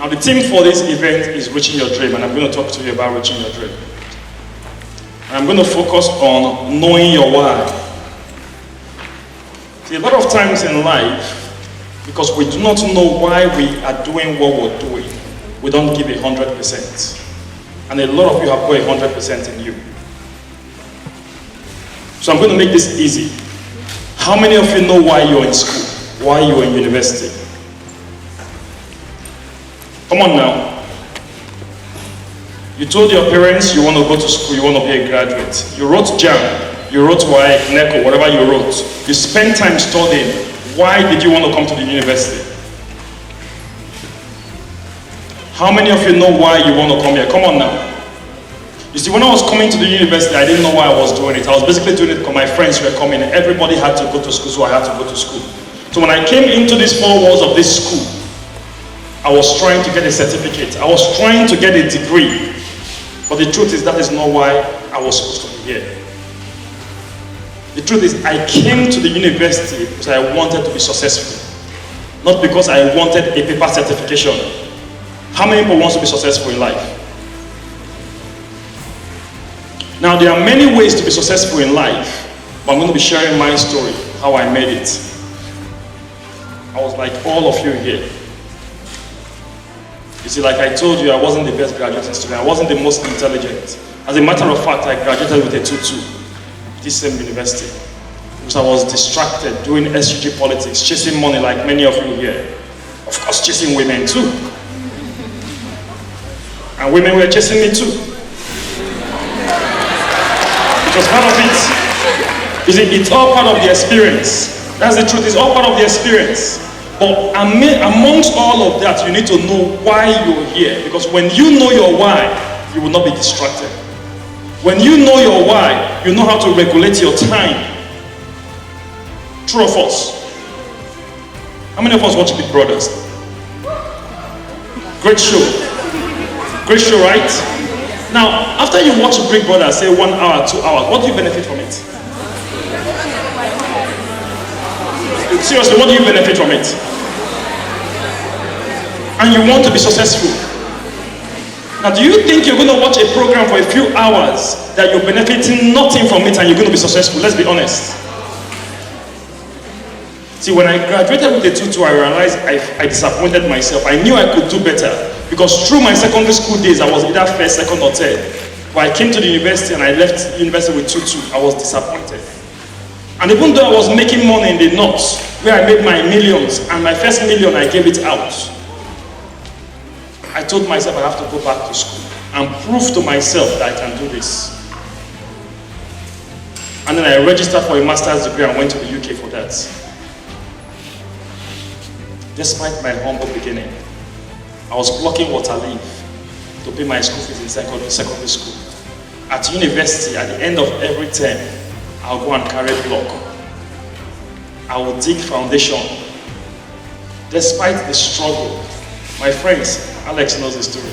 Now the theme for this event is reaching your dream, and I'm going to talk to you about reaching your dream. And I'm going to focus on knowing your why. See, a lot of times in life, because we do not know why we are doing what we're doing, we don't give 100%. And a lot of you have got 100% in you. So I'm going to make this easy. How many of you know why you're in school? Why you're in university? Come on now. You told your parents you want to go to school, you want to be a graduate. You wrote JAM, you wrote WAEC, NECO, whatever you wrote. You spent time studying. Why did you want to come to the university? How many of you know why you want to come here? Come on now. You see, when I was coming to the university, I didn't know why I was doing it. I was basically doing it because my friends were coming. Everybody had to go to school, so I had to go to school. So when I came into these four walls of this school, I was trying to get a certificate. I was trying to get a degree. But the truth is, that is not why I was supposed to be here. The truth is, I came to the university because I wanted to be successful. Not because I wanted a paper certification. How many people want to be successful in life? Now, there are many ways to be successful in life, but I'm going to be sharing my story, how I made it. I was like all of you here. You see, like I told you, I wasn't the best graduating student. I wasn't the most intelligent. As a matter of fact, I graduated with a 2-2 this same university. Because I was distracted doing SUG politics, chasing money like many of you here. Of course, chasing women too. And women were chasing me too. It was part of it. You see, it's all part of the experience. That's the truth, it's all part of the experience. But amongst all of that, you need to know why you're here. Because when you know your why, you will not be distracted. When you know your why, you know how to regulate your time. True of us. How many of us watch Big Brothers? Great show. Great show, right? Now, after you watch Big Brother, say 1 hour, 2 hours, what do you benefit from it? Seriously, what do you benefit from it? And you want to be successful. Now, do you think you're going to watch a program for a few hours that you're benefiting nothing from it and you're going to be successful? Let's be honest. See, when I graduated with a 2-2, I realized I disappointed myself. I knew I could do better. Because through my secondary school days, I was either first, second, or third. But I came to the university and I left university with 2-2. I was disappointed. And even though I was making money in the north, where I made my millions, and my first million, I gave it out. I told myself I have to go back to school and prove to myself that I can do this. And then I registered for a master's degree and went to the UK for that. Despite my humble beginning, I was blocking water leave to pay my school fees in secondary school. At university, at the end of every term, I'll go and carry block. I will dig foundation. Despite the struggle, my friends, Alex knows the story.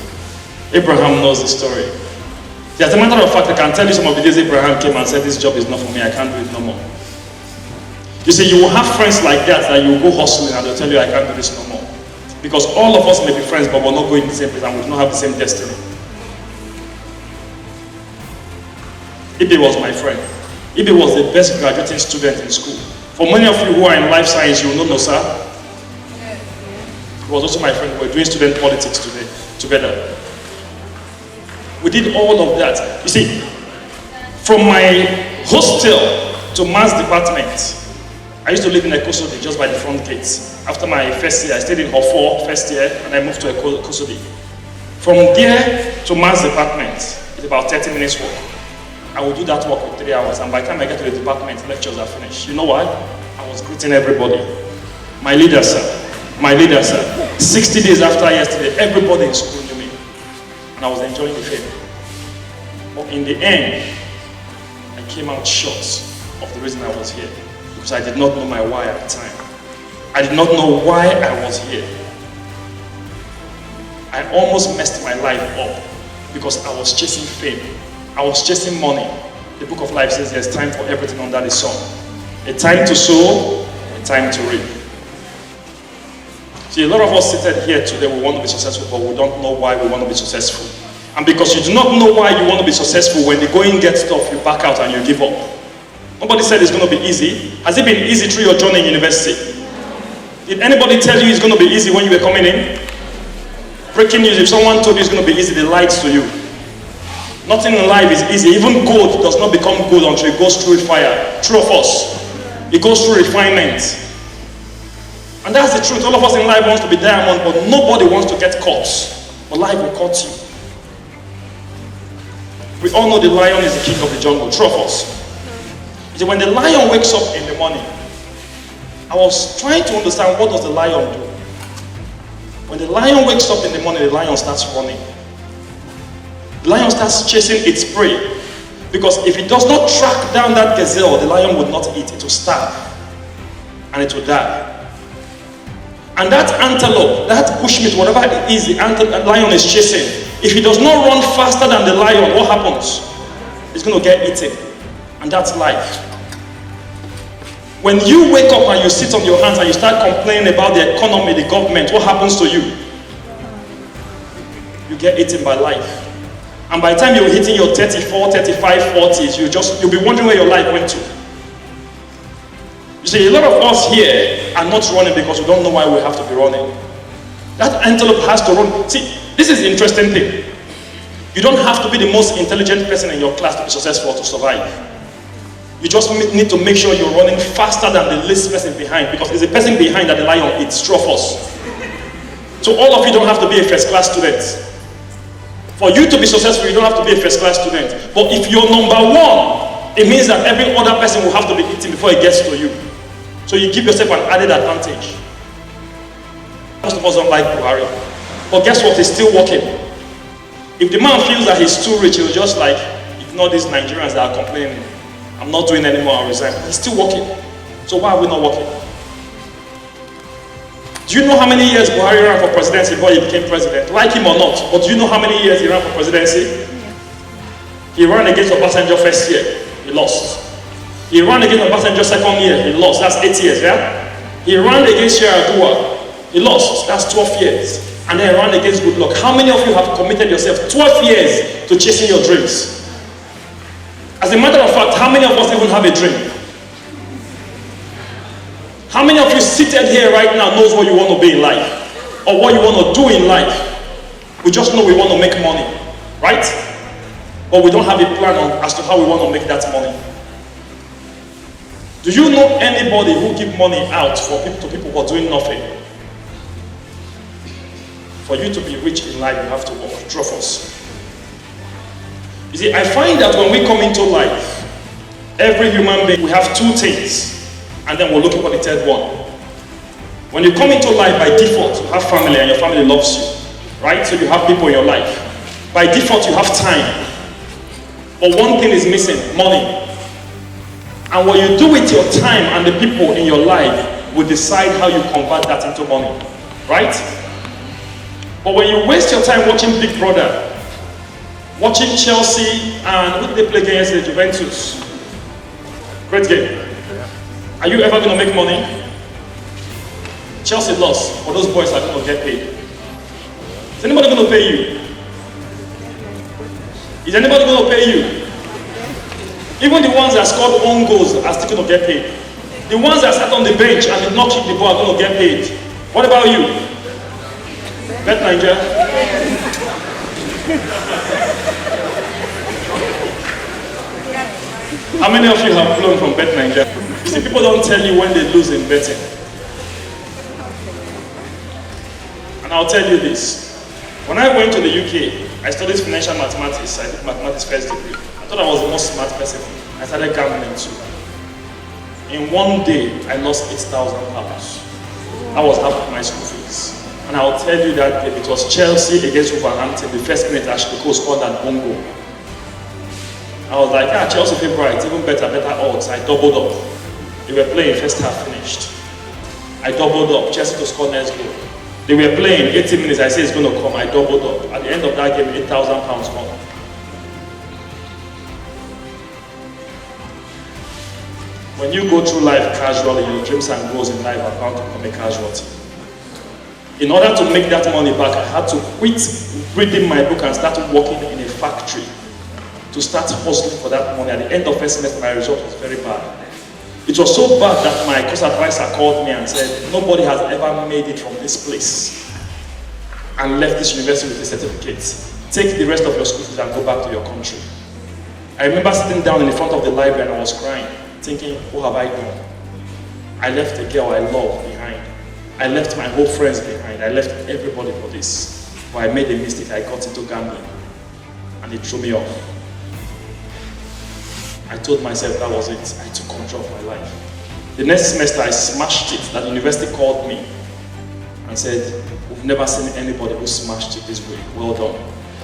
Abraham knows the story. As a matter of fact, I can tell you some of the days Abraham came and said, this job is not for me, I can't do it no more. You see, you will have friends like that you will go hustling and they'll tell you, I can't do this no more. Because all of us may be friends, but we're not going to the same place and we do not have the same destiny. Ibe was my friend. Ibe was the best graduating student in school. For many of you who are in life science, you will know Nosa. He was also my friend. We were doing student politics together. We did all of that. You see, from my hostel to mass department, I used to live in Ekosodi, just by the front gates. After my first year, I stayed in Hofor first year, and I moved to Ekosodi. From there to mass department, it's about 30 minutes walk. I would do that work for 3 hours, and by the time I get to the department, lectures are finished. You know what? I was greeting everybody. My leader, sir. My leader, sir. 60 days after yesterday, everybody in school knew me. And I was enjoying the fame. But in the end, I came out short of the reason I was here. Because I did not know my why at the time. I did not know why I was here. I almost messed my life up because I was chasing fame. I was chasing money. The book of life says there's time for everything under the sun. A time to sow, a time to reap. See, a lot of us seated here today, we want to be successful, but we don't know why we want to be successful. And because you do not know why you want to be successful, when the going gets tough, you back out and you give up. Nobody said it's going to be easy. Has it been easy through your journey in university? Did anybody tell you it's going to be easy when you were coming in? Breaking news, if someone told you it's going to be easy, they lied to you. Nothing in life is easy. Even gold does not become gold until it goes through fire. True of us. It goes through refinement. And that's the truth. All of us in life wants to be diamond, but nobody wants to get caught. But life will cut you. We all know the lion is the king of the jungle. True of us. When the lion wakes up in the morning, I was trying to understand, what does the lion do? When the lion wakes up in the morning, the lion starts running. The lion starts chasing its prey. Because if it does not track down that gazelle, the lion would not eat. It will starve. And it will die. And that antelope, that bushmeat, whatever it is, the lion is chasing, if he does not run faster than the lion, what happens? It's going to get eaten. And that's life. When you wake up and you sit on your hands and you start complaining about the economy, the government, what happens to you? You get eaten by life. And by the time you're hitting your 34, 35, 40s, you'll be wondering where your life went to. You see, a lot of us here are not running because we don't know why we have to be running. That antelope has to run. See, this is the interesting thing. You don't have to be the most intelligent person in your class to be successful, to survive. You just need to make sure you're running faster than the least person behind, because it's the person behind that the lion eats. True of us. So all of you don't have to be a first-class student. For you to be successful, you don't have to be a first-class student. But if you're number one, it means that every other person will have to be eaten before it gets to you. So you give yourself an added advantage. Most of us don't like Buhari. But guess what? He's still working. If the man feels that he's too rich, he'll just like ignore these Nigerians that are complaining. I'm not doing anymore, I'll resign. He's still working. So why are we not working? Do you know how many years Buhari ran for presidency before he became president? Like him or not, but do you know how many years he ran for presidency? He ran against Obasanjo first year, he lost. He ran against Obasanjo second year, he lost. That's 8 years, yeah? He ran against Yar'Adua, he lost. That's 12 years. And then he ran against Goodluck. How many of you have committed yourself 12 years to chasing your dreams? As a matter of fact, how many of us even have a dream? How many of you seated here right now knows what you want to be in life? Or what you want to do in life? We just know we want to make money, right? But we don't have a plan as to how we want to make that money. Do you know anybody who give money out to people who are doing nothing? For you to be rich in life, you have to work. True of us. You see, I find that when we come into life, every human being, we have two things, and then we're looking for the third one. When you come into life, by default, you have family, and your family loves you, right? So you have people in your life. By default, you have time. But one thing is missing, money. And what you do with your time and the people in your life will decide how you convert that into money, right? But when you waste your time watching Big Brother, watching Chelsea, and who did they play against yesterday? Juventus. Great game. Are you ever going to make money? Chelsea lost, but those boys are going to get paid. Is anybody going to pay you? Is anybody going to pay you? Even the ones that scored own goals are still going to get paid. The ones that sat on the bench and did not kick the ball are going to get paid. What about you? Bet Nigeria. How many of you have blown from Bet Nigeria? You see, people don't tell you when they lose in betting. And I'll tell you this. When I went to the UK, I studied financial mathematics. I did mathematics first degree. I thought I was the most smart person. I started gambling too. In one day, I lost £8,000. That was half of my school fees. And I'll tell you that it was Chelsea against Wolverhampton. The first minute, Ashley Cole scored that bongo. I was like, Chelsea favourite, even better odds. I doubled up. They were playing, first half finished. I doubled up, Chelsea to score next goal. They were playing, 80 minutes, I said it's going to come. I doubled up. At the end of that game, £8,000 gone. When you go through life casually, your dreams and goals in life are bound to become a casualty. In order to make that money back, I had to quit reading my book and start working in a factory to start hustling for that money. At the end of first semester, my result was very bad. It was so bad that my course advisor called me and said, nobody has ever made it from this place and left this university with a certificate. Take the rest of your school fees and go back to your country. I remember sitting down in the front of the library and I was crying, thinking, what have I done? I left a girl I love behind. I left my whole friends behind. I left everybody for this. But I made a mistake. I got into gambling and it threw me off. I told myself that was it. I took control of my life. The next semester I smashed it. That university called me and said, we've never seen anybody who smashed it this way. Well done.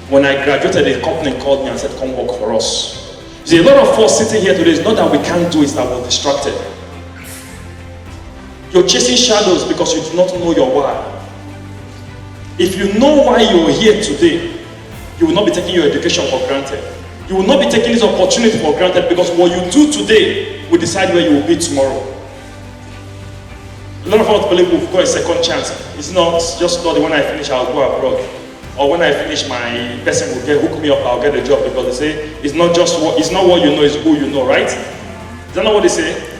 When I graduated, a company called me and said, come work for us. You see, a lot of us sitting here today, it's not that we can't do it, it's that we're distracted. You're chasing shadows because you do not know your why. If you know why you're here today, you will not be taking your education for granted. You will not be taking this opportunity for granted because what you do today will decide where you will be tomorrow. A lot of us believe we've got a second chance. It's not just not when I finish, I'll go abroad. Or when I finish, my person will hook me up, I'll get a job, because they say it's not what you know, it's who you know, right? Is that not what they say?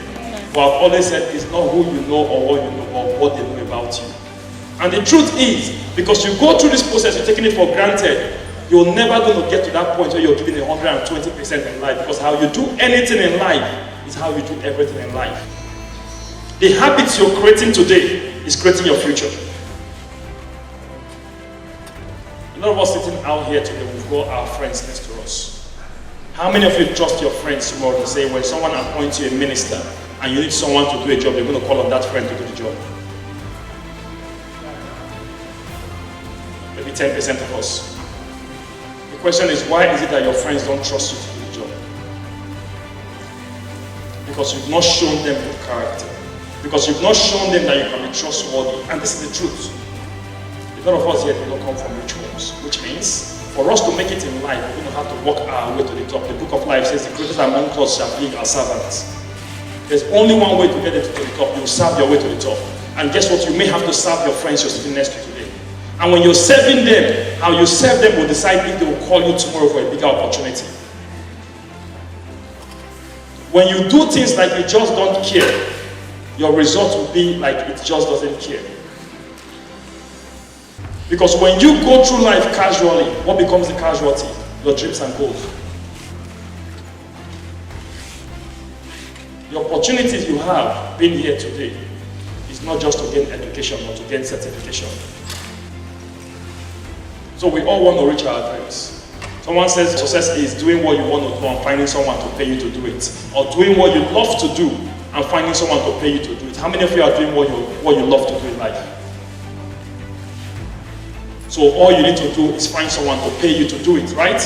Well, I've always said it's not who you know or what you know or what they know about you. And the truth is, because you go through this process, you're taking it for granted, you're never going to get to that point where you're giving 120% in life, because how you do anything in life is how you do everything in life. The habits you're creating today is creating your future. A lot of us sitting out here today, we've got our friends next to us. How many of you trust your friends tomorrow to say when someone appoints you a minister and you need someone to do a job, you're going to call on that friend to do the job? Maybe 10% of us. The question is, why is it that your friends don't trust you to do the job? Because you've not shown them good character. Because you've not shown them that you can be trustworthy. And this is the truth. A lot of us here do not come from rich homes, which means for us to make it in life, we're going to have to work our way to the top. The book of life says the greatest among us shall be our servants. There's only one way to get it to the top. You serve your way to the top. And guess what? You may have to serve your friends you're sitting next to today. And when you're serving them, how you serve them will decide if they will call you tomorrow for a bigger opportunity. When you do things like you just don't care, your result will be like it just doesn't care. Because when you go through life casually, what becomes the casualty? Your dreams and goals. The opportunities you have being here today is not just to gain education or to gain certification. So we all want to reach our dreams. Someone says success is doing what you want to do and finding someone to pay you to do it. Or doing what you love to do and finding someone to pay you to do it. How many of you are doing what you love to do in life? So all you need to do is find someone to pay you to do it, right?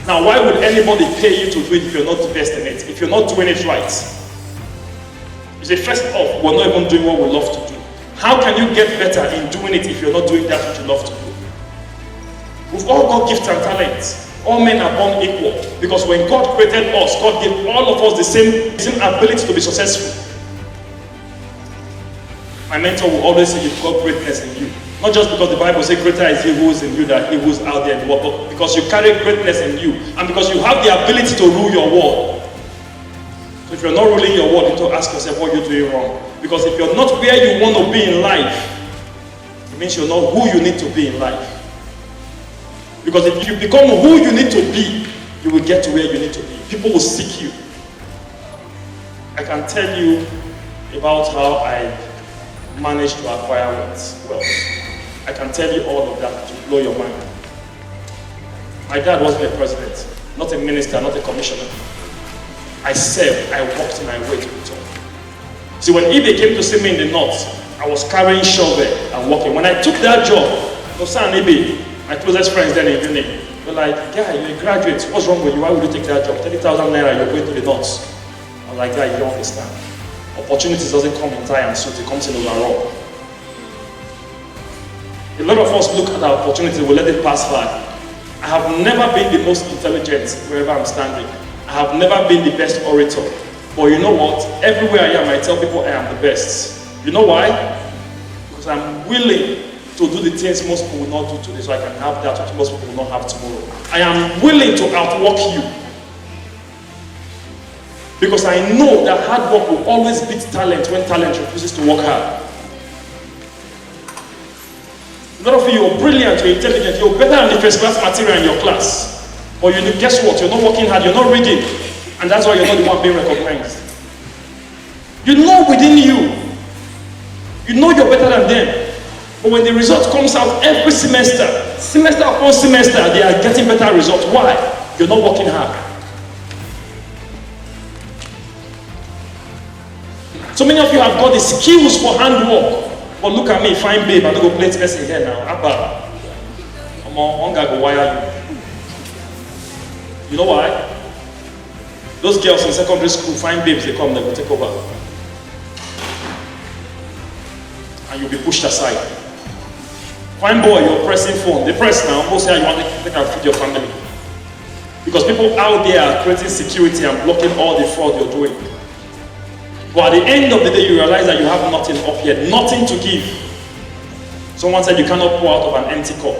Now, why would anybody pay you to do it if you're not the best in it? If you're not doing it right? You say, first off, we're not even doing what we love to do. How can you get better in doing it if you're not doing that which you love to do? We've all got gifts and talents. All men are born equal. Because when God created us, God gave all of us the same ability to be successful. My mentor will always say, you've got greatness in you. Not just because the Bible says greater is he who is in you than he who is out there in the world, but because you carry greatness in you and because you have the ability to rule your world. So if you're not ruling your world, you need to ask yourself what you're doing wrong. Because if you're not where you want to be in life, it means you're not who you need to be in life. Because if you become who you need to be, you will get to where you need to be. People will seek you. I can tell you about how I managed to acquire wealth. I can tell you all of that to blow your mind. My dad wasn't a president, not a minister, not a commissioner. I served, I walked my way to the top. See, when Ibe came to see me in the north, I was carrying shovel and walking. When I took that job, Nosa and Ibe, my closest friends then in uni, were like, guy, you're a graduate, what's wrong with you? Why would you take that job? 30,000 naira, you're going to the north. I was like, guy, you don't understand. Opportunities doesn't come in tie and suit, it comes in overall. A lot of us look at our opportunity, we let it pass by. I have never been the most intelligent wherever I'm standing. I have never been the best orator. But you know what? Everywhere I am, I tell people I am the best. You know why? Because I'm willing to do the things most people will not do today so I can have that which most people will not have tomorrow. I am willing to outwork you. Because I know that hard work will always beat talent when talent refuses to work hard. A lot of you are brilliant, you're intelligent, you're better than the first class material in your class. But guess what? You're not working hard, you're not reading. And that's why you're not the one being recognized. You know within you. You know you're better than them. But when the result comes out every semester upon semester, they are getting better results. Why? You're not working hard. So many of you have got the skills for handwork. But look at me, fine babe, I'm going to go play person here now. Abba. I'm going to go wire you. You know why? Those girls in secondary school, fine babes, they come, they will take over. And you'll be pushed aside. Fine boy, you're pressing phone. They press now, most say you want to take and feed your family. Because people out there are creating security and blocking all the fraud you're doing. But at the end of the day, you realize that you have nothing up yet, nothing to give. Someone said you cannot pour out of an empty cup.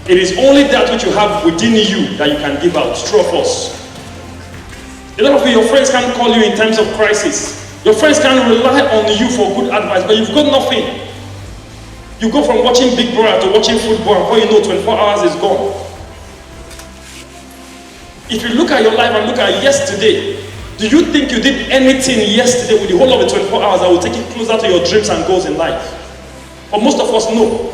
It is only that which you have within you that you can give out. True of us. A lot of your friends can't call you in times of crisis. Your friends can't rely on you for good advice, but you've got nothing. You go from watching Big Brother to watching football, and before you know, 24 hours is gone. If you look at your life and look at yesterday, do you think you did anything yesterday with the whole of the 24 hours that will take you closer to your dreams and goals in life? But most of us know.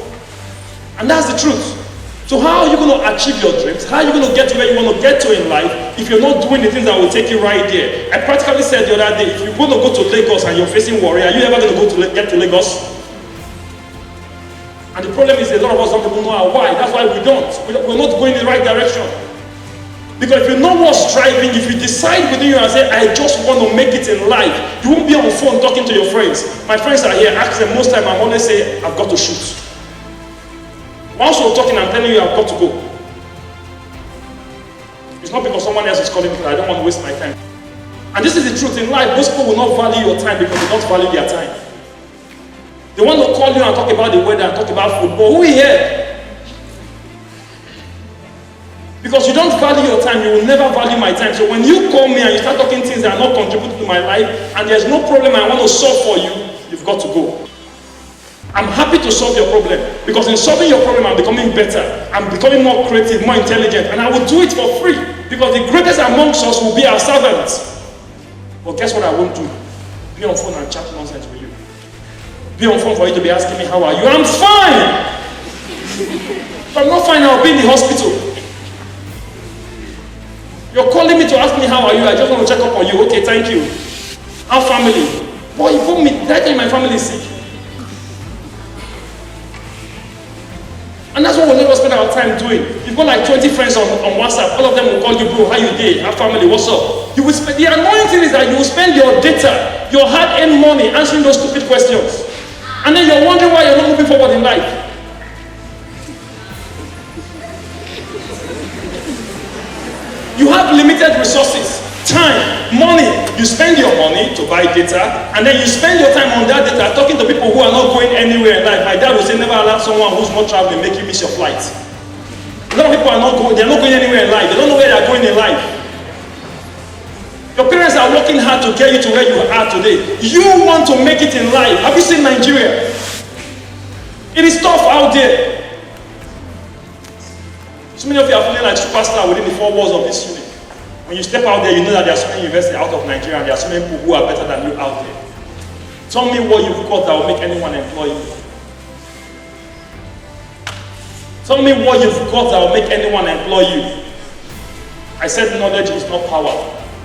And that's the truth. So how are you going to achieve your dreams? How are you going to get to where you want to get to in life if you're not doing the things that will take you right there? I practically said the other day, if you're going to go to Lagos and you're facing worry, are you ever going to get to Lagos? And the problem is a lot of us don't even know why. That's why we don't. We're not going in the right direction. Because if you know what's driving, if you decide within you and say, I just want to make it in life, you won't be on the phone talking to your friends. My friends are here, ask them most time, I'm always say, I've got to shoot. Once you're talking, I'm telling you, I've got to go. It's not because someone else is calling me, I don't want to waste my time. And this is the truth in life, most people will not value your time because they don't value their time. They want to call you and talk about the weather and talk about football. Who is here? Because you don't value your time, you will never value my time. So when you call me and you start talking things that are not contributing to my life, and there's no problem I want to solve for you, you've got to go. I'm happy to solve your problem, because in solving your problem, I'm becoming better. I'm becoming more creative, more intelligent, and I will do it for free, because the greatest amongst us will be our servants. But guess what I won't do? Be on phone and chat nonsense with you. Be on phone for you to be asking me, how are you? I'm fine! If I'm not fine, I'll be in the hospital. You're calling me to ask me how are you, I just want to check up on you. Okay, thank you. Our family. Boy, you put me, did I tell you my family is sick? And that's what we'll never spend our time doing. You've got like 20 friends on WhatsApp, all of them will call you, bro, how you doing? Our family, what's up? You will spend, the annoying thing is that you will spend your data, your hard-earned money answering those stupid questions. And then you're wondering why you're not moving forward in life. You have limited resources, time, money. You spend your money to buy data, and then you spend your time on that data talking to people who are not going anywhere in life. My dad would say, never allow someone who's not traveling make you miss your flight. A lot of people are not going, they're not going anywhere in life. They don't know where they're going in life. Your parents are working hard to get you to where you are today. You want to make it in life. Have you seen Nigeria? It is tough out there. So many of you are feeling like superstar within the four walls of this unit. When you step out there, you know that there are so many universities out of Nigeria and there are so many people who are better than you out there. Tell me what you've got that will make anyone employ you. Tell me what you've got that will make anyone employ you. I said knowledge is not power.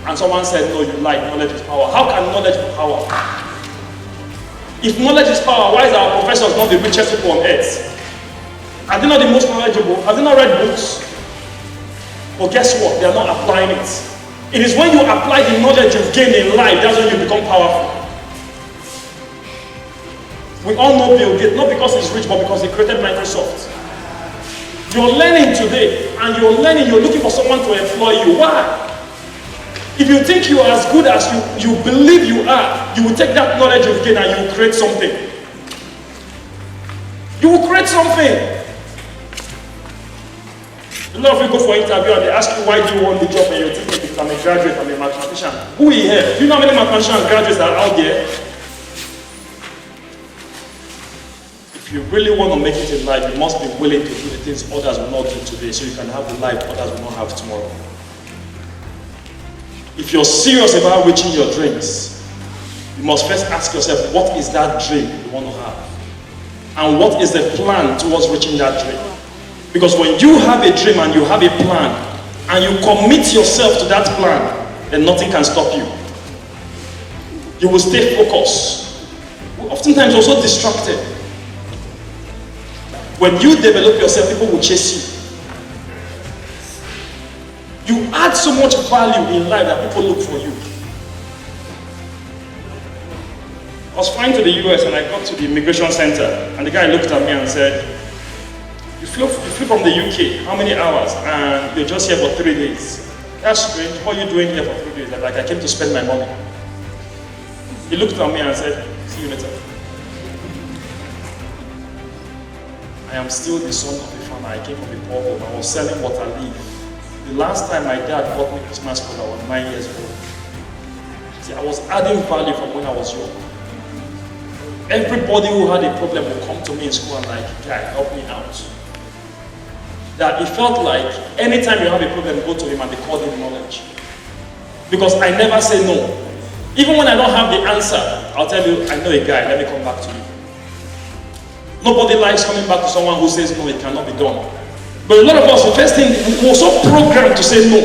And someone said, no, you lied, knowledge is power. How can knowledge be power? If knowledge is power, why is our professors not the richest people on earth? Are they not the most knowledgeable? Have they not read books? But guess what? They are not applying it. It is when you apply the knowledge you've gained in life, that's when you become powerful. We all know Bill Gates, not because he's rich, but because he created Microsoft. You're learning today, and you're looking for someone to employ you. Why? If you think you are as good as you believe you are, you will take that knowledge you've gained and you will create something. You will create something. A lot of you go for interview and they ask you why do you want the job and you think if I'm a graduate, I'm a mathematician. Who is here? Do you know how many mathematicians and graduates that are out there? If you really want to make it in life, you must be willing to do the things others will not do today so you can have the life others will not have tomorrow. If you're serious about reaching your dreams, you must first ask yourself, what is that dream you want to have? And what is the plan towards reaching that dream? Because when you have a dream and you have a plan, and you commit yourself to that plan, then nothing can stop you. You will stay focused. Oftentimes also distracted. When you develop yourself, people will chase you. You add so much value in life that people look for you. I was flying to the US and I got to the immigration center and the guy looked at me and said, you flew from the UK, how many hours? And you're just here for 3 days. That's strange, what are you doing here for 3 days? I'm like, I came to spend my money. He looked at me and said, see you later. I am still the son of a farmer. I came from a poor home. I was selling water leaf. The last time my dad bought me Christmas present, I was 9 years old. See, I was adding value from when I was young. Everybody who had a problem would come to me in school and like, guy, help me out. That it felt like anytime you have a problem, go to him and they call him knowledge. Because I never say no. Even when I don't have the answer, I'll tell you, I know a guy, let me come back to you. Nobody likes coming back to someone who says no, it cannot be done. But a lot of us, the first thing, we're so programmed to say no.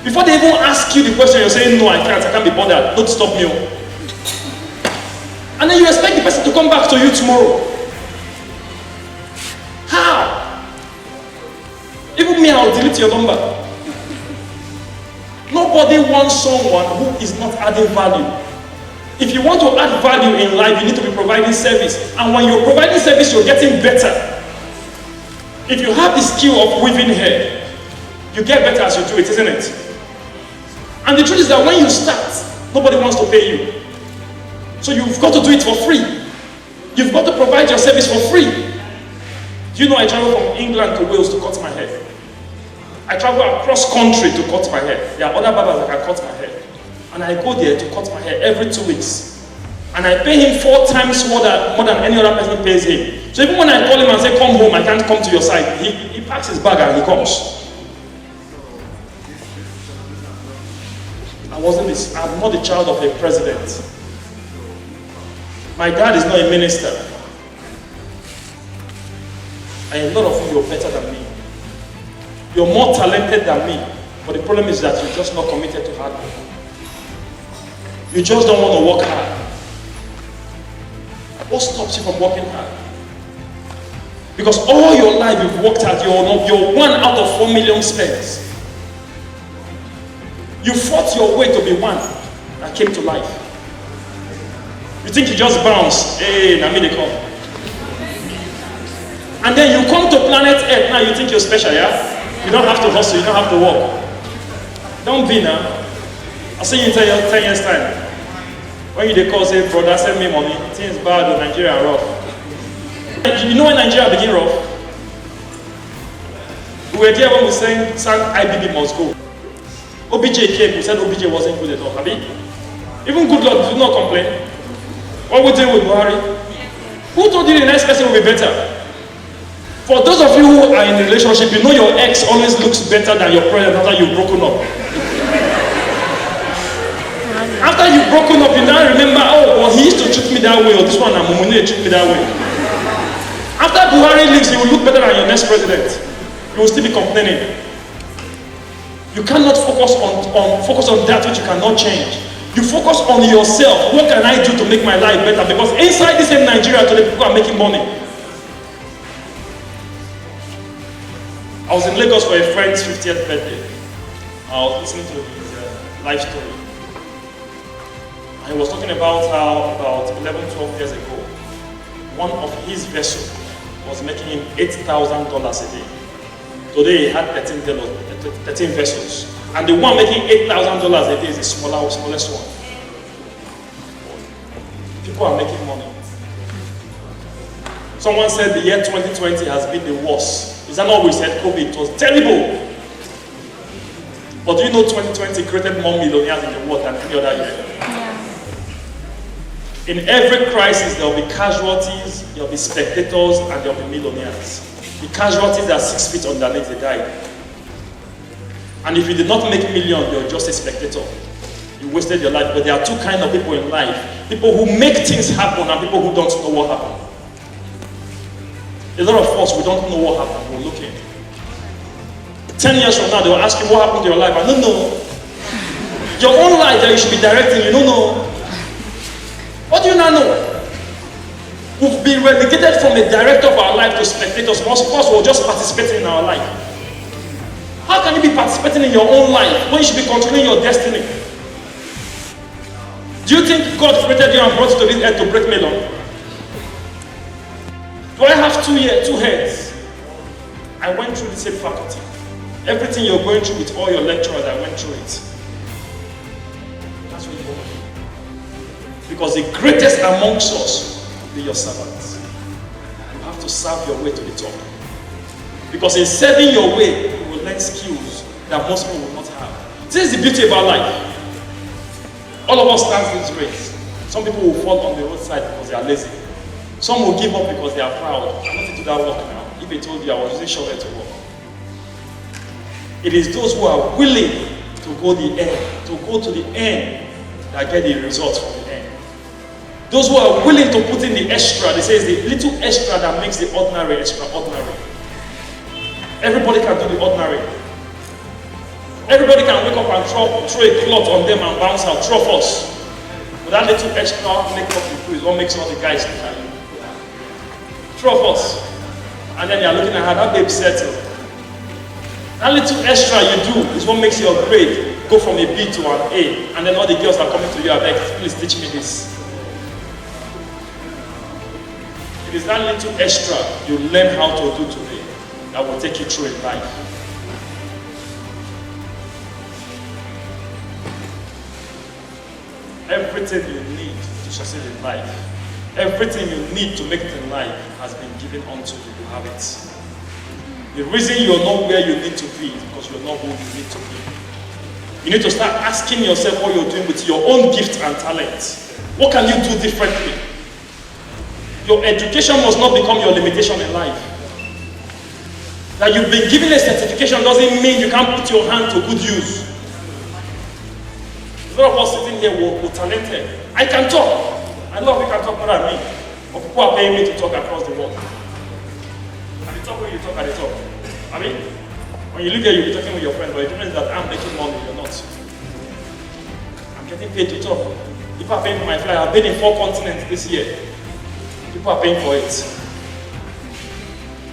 Before they even ask you the question, you're saying no, I can't be bothered, don't stop me. And then you expect the person to come back to you tomorrow. How? Even me, I'll delete your number. Nobody wants someone who is not adding value. If you want to add value in life, you need to be providing service. And when you're providing service, you're getting better. If you have the skill of weaving hair, you get better as you do it, isn't it? And the truth is that when you start, nobody wants to pay you. So you've got to do it for free. You've got to provide your service for free. Do you know I travel from England to Wales to cut my hair? I travel across country to cut my hair. There are other barbers that can cut my hair. And I go there to cut my hair every 2 weeks. And I pay him 4 times more than any other person pays him. So even when I call him and say, come home, I can't come to your side, he packs his bag and he comes. I'm not the child of a president. My dad is not a minister. And a lot of you are better than me. You're more talented than me. But the problem is that you're just not committed to hard work. You just don't want to work hard. What stops you from working hard? Because all your life you've worked hard, you're 1 out of 4 million spent. You fought your way to be one that came to life. You think you just bounce, hey, now me they come. And then you come to planet Earth, now you think you're special, yeah? You don't have to hustle, you don't have to work. Don't be now. I'll see you in 10 years time. When you call, say, brother, send me money, things bad in Nigeria are rough. You know when Nigeria begin rough? We were there when we sang IBB must go. OBJ came, we said OBJ wasn't good at all. Have you? Even good Lord did not complain. What we do with Buhari? Who told you the next person will be better? For those of you who are in a relationship, you know your ex always looks better than your present after you've broken up. After you've broken up, you now remember, oh, well, he used to treat me that way, or this one, Amumune treat me that way. After Buhari leaves, he will look better than your next president. You will still be complaining. You cannot focus on that which you cannot change. You focus on yourself. What can I do to make my life better? Because inside the same Nigeria today, people are making money. I was in Lagos for a friend's 50th birthday. I was listening to his life story. And he was talking about how about 11, 12 years ago, one of his vessels was making him $8,000 a day. Today he had 13 vessels. And the one making $8,000 a day is the smallest one. People are making money. Someone said the year 2020 has been the worst. Is that not what we said? COVID, it was terrible. But do you know 2020 created more millionaires in the world than any other year? Yeah. In every crisis, there will be casualties, there will be spectators, and there will be millionaires. The casualties are 6 feet underneath, they died. And if you did not make millions, you were just a spectator. You wasted your life. But there are two kinds of people in life. People who make things happen and people who don't know what happened. A lot of us, we don't know what happened. We're looking. 10 years from now, they will ask you what happened to your life. I don't know. Your own life that you should be directing, you don't know. What do you not know? We've been relegated from a director of our life to spectators. Most of us will just participate in our life. How can you be participating in your own life when you should be controlling your destiny? Do you think God created you and brought you to this earth to break melon? Do I have two heads? I went through the same faculty. Everything you're going through with all your lecturers, I went through it. That's what you want. Because the greatest amongst us will be your servants. You have to serve your way to the top. Because in serving your way, you will learn skills that most people will not have. This is the beauty about life. All of us stand this race. Some people will fall on the roadside because they are lazy. Some will give up because they are proud. I'm not into that work now. If I told you I was using shovel to work. It is those who are willing to go to the end that get the results from the end. Those who are willing to put in the extra, they say it's the little extra that makes the ordinary extraordinary. Everybody can do the ordinary. Everybody can wake up and throw a cloth on them and bounce out, throw us. But that little extra makeup you do is what makes all the guys look at you. Throw us. And then you're looking at how that babe settled. That little extra you do is what makes your grade go from a B to an A. And then all the girls are coming to you and like, please teach me this. It is that little extra you learn how to do today that will take you through in life. Everything you need to succeed in life, everything you need to make it in life has been given unto you. You have it. The reason you're not where you need to be is because you're not who you need to be. You need to start asking yourself what you're doing with your own gift and talent. What can you do differently? Your education must not become your limitation in life. That you've been given a certification doesn't mean you can't put your hand to good use. A lot of us sitting here were talented. I can talk. I know we can talk more than me. But people are paying me to talk across the world. And the talk when you talk at the top. I mean, when you live here, you'll be talking with your friends, but the difference is that I'm making money, you're not. I'm getting paid to talk. People are paying for my flight. I've been in 4 continents this year. People are paying for it.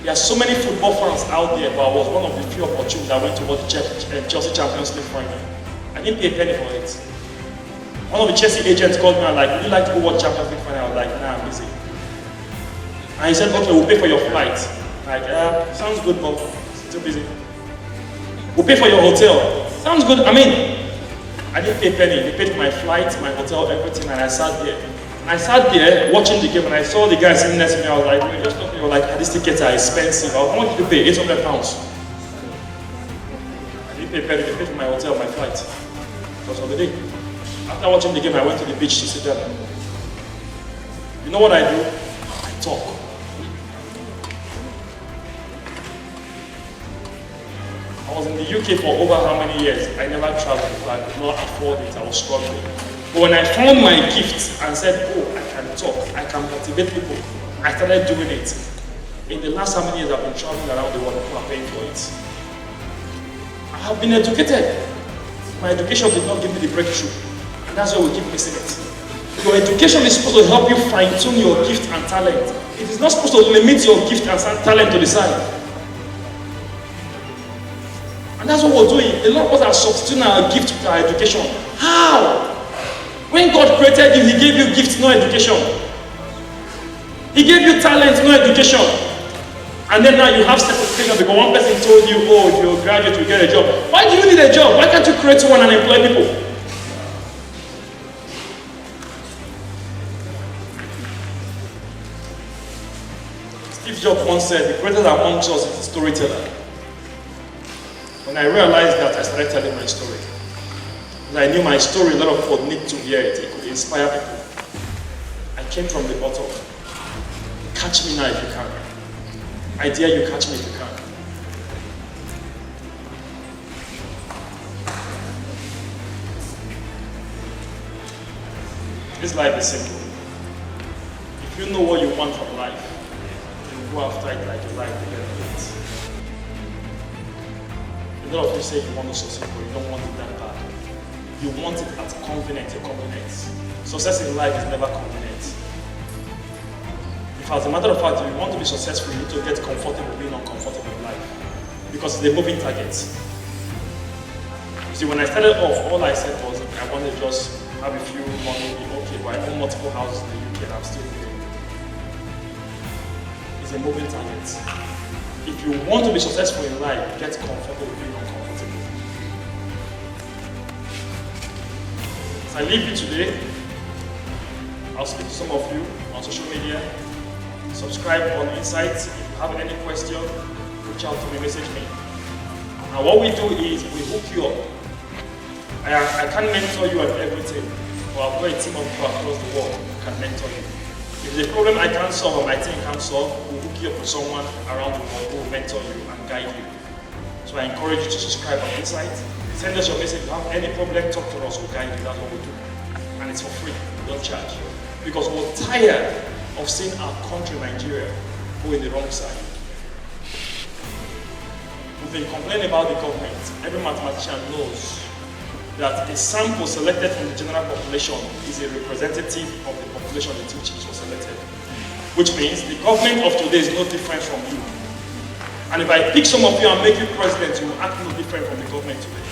There are so many football fans out there, but I was one of the few opportunities that went to watch the Chelsea Champions League final. I didn't pay a penny for it. One of the Chelsea agents called me and like, would you like to go watch Champions League final? I was like, nah, I'm busy. And he said, okay, we'll pay for your flight. Like, sounds good, but still busy. We'll pay for your hotel. Sounds good. I mean, I didn't pay a penny. They paid for my flight, my hotel, everything, and I sat there. I sat there watching the game, and I saw the guy sitting next to me. I was like, we were just talking, like, these tickets are expensive. How much did you pay? 800 pounds. I didn't pay a penny. They paid for my hotel, my flight. Because of the day. After watching the game, I went to the beach to sit down. You know what I do? I talk. I was in the UK for over how many years? I never traveled because I could not afford it. I was struggling. But when I found my gift and said, oh, I can talk, I can motivate people, I started doing it. In the last how many years I've been traveling around the world, people are paying for it. I have been educated. My education did not give me the breakthrough. And that's why we keep missing it. Your education is supposed to help you fine-tune your gift and talent. It is not supposed to limit your gift and talent to the side. And that's what we're doing. A lot of us are substituting our gift with our education. How? When God created you, He gave you gifts, no education. He gave you talent, no education. And then now you have certification because one person told you, oh, if you're a graduate, you get a job. Why do you need a job? Why can't you create one and employ people? Steve Jobs once said, the greatest amongst us is the storyteller. When I realized that, I started telling my story. Because I knew my story, a lot of people need to hear it. It could inspire people. I came from the bottom. Catch me now if you can. I dare you, catch me if you can. This life is simple. If you know what you want from life, you go after it like you like to get it. A lot of you say you want to succeed, but you don't want it that bad. You want it at convenient, your convenience. Success in life is never convenient. If as a matter of fact, if you want to be successful, you need to get comfortable being uncomfortable in life. Because it's a moving target. You see, when I started off, all I said was, I want to just have a few money, be okay, but I own multiple houses in the UK and I'm still living. It's a moving target. If you want to be successful in life, get comfortable being uncomfortable. As I leave you today, I'll speak to some of you on social media. Subscribe on Insights. If you have any question, reach out to me, message me. Now what we do is we hook you up. I can't mentor you at everything, but I've got a team of people across the world who can mentor you. If there's a problem I can't solve or my team can't solve, we'll hook you up with someone around the world who will mentor you and guide you. So I encourage you to subscribe on Insights. Send us your message. If you have any problem, talk to us, we'll guide you. That's what we do. And it's for free, we don't charge. Because we're tired of seeing our country, Nigeria, go in the wrong side. We've been complaining about the government. Every mathematician knows that a sample selected from the general population is a representative of the population in which it was selected. Which means the government of today is no different from you. And if I pick some of you and make you president, you will act no different from the government today.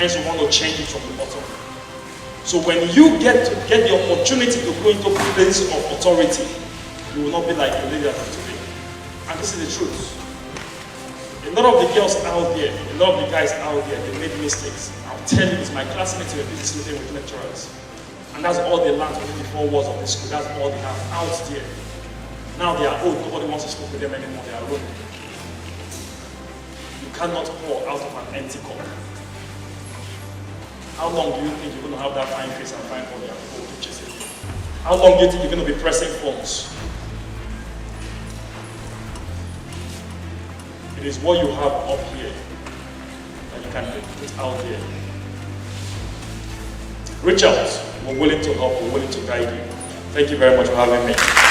Hence, we want to change it from the bottom. So when you get the opportunity to go into places of authority, you will not be like the leader of today. And this is the truth. A lot of the girls out there, a lot of the guys out there, they made mistakes. I'll tell you this, my classmates were busy sleeping with lecturers. And that's all they learned within the 4 walls of the school. That's all they have out there. Now they are old, nobody wants to sleep with them anymore, they are alone. You cannot pour out of an empty cup. How long do you think you're going to have that fine face and fine body and people will keep chasing you? How long do you think you're going to be pressing phones? It is what you have up here that you can put out there. Reach out. We're willing to help. We're willing to guide you. Thank you very much for having me.